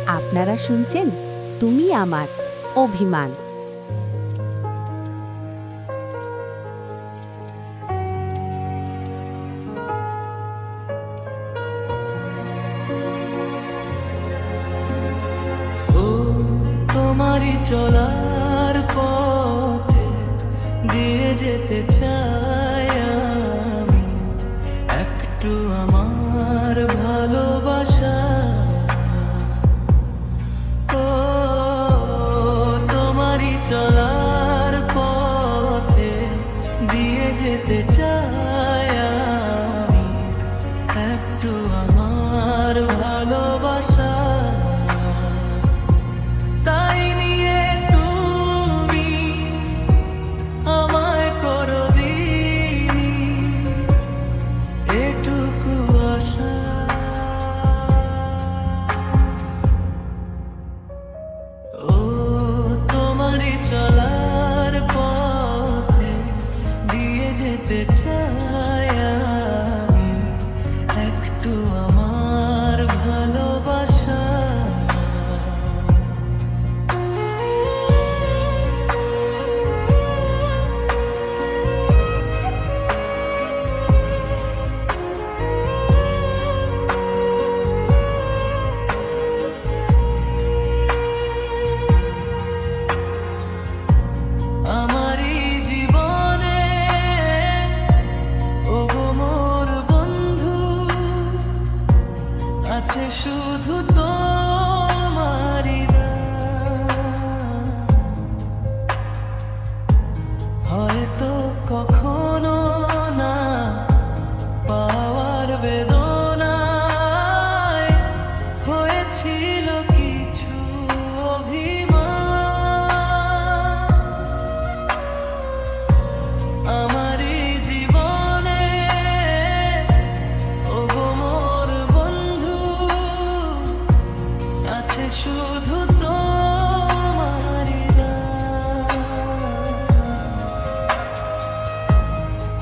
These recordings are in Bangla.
আপনারা শুনছেন তুমি আমার অভিমান। তোমারই চলার পথে দিয়ে যেতে চাই আমি একটু আমার ভালোবাসা। ও তোমারই চলার পথে দিয়ে যেতে চাই আমি একটু আমার ভালোবাসা। তাই নিয়ে তুমি আমায় করো দিনি এটুকু আশা। ও তোমারই চলার পথে দিয়ে যেতে চাই আমি একটু আমার ভালোবাসা। আমারই জীবনে ওগো মোর বন্ধু আছে শুধু তোমারই দান। হয়তো কখনো না পাওয়ার বেদনায় হয়েছিল কিছু অভিমান। আমারই জীবনে ওগো মোর বন্ধু আছে শুধু তোমারই দান।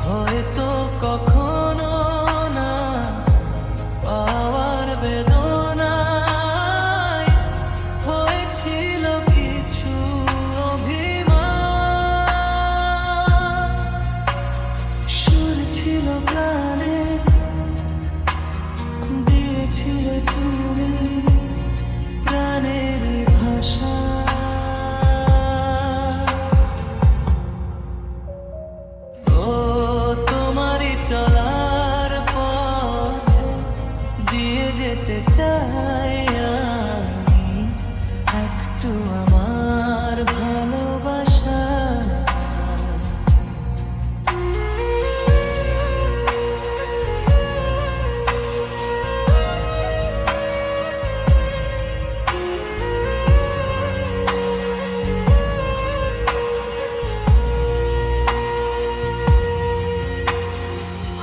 হয়তো কখনো না পাওয়ার বেদনায় হয়েছিল কিছু অভিমান। সুর ছিল প্রাণে দিয়েছিলে তুমি প্রাণের ভাষা। ও তোমারই চলার পথে দিয়ে যেতে চাই আমি একটু আমার ভালোবাসা।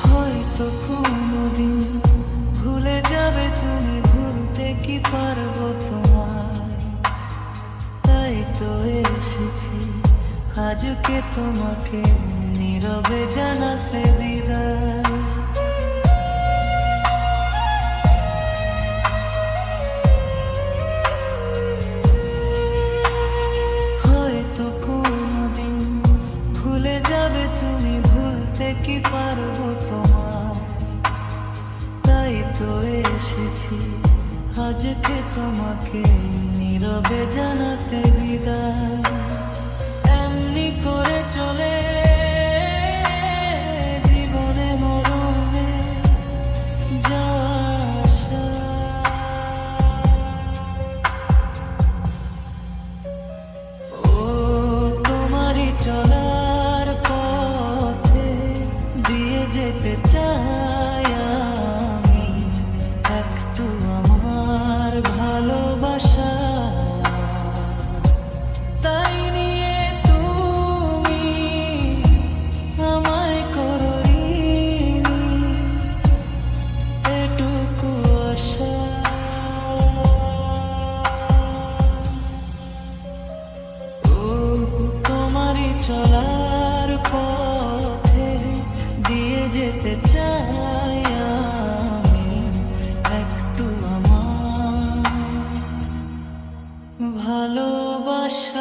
হয়তো কোনোদিন ভুলে যাবে তুমি, ভুলতে কি পারবো তোমায়। তাই তো এসেছি আজকে তোমাকে নীরবে জানাতে বিদায়। হয়তো কোনোদিন ভুলে যাবে তুমি, ভুলতে কি পারবো তোমায়। তাই তো এসেছি আজকে তোমাকে নীরবে জানাতে বিদায়। এমনি করে চলে জীবনে মরণে যাওয়া আসা। ও তোমারই চলার পথে দিয়ে যেতে চাই আমি একটু আমার ভালোবাসা। তাই নিয়ে তুমি ভালোবাসা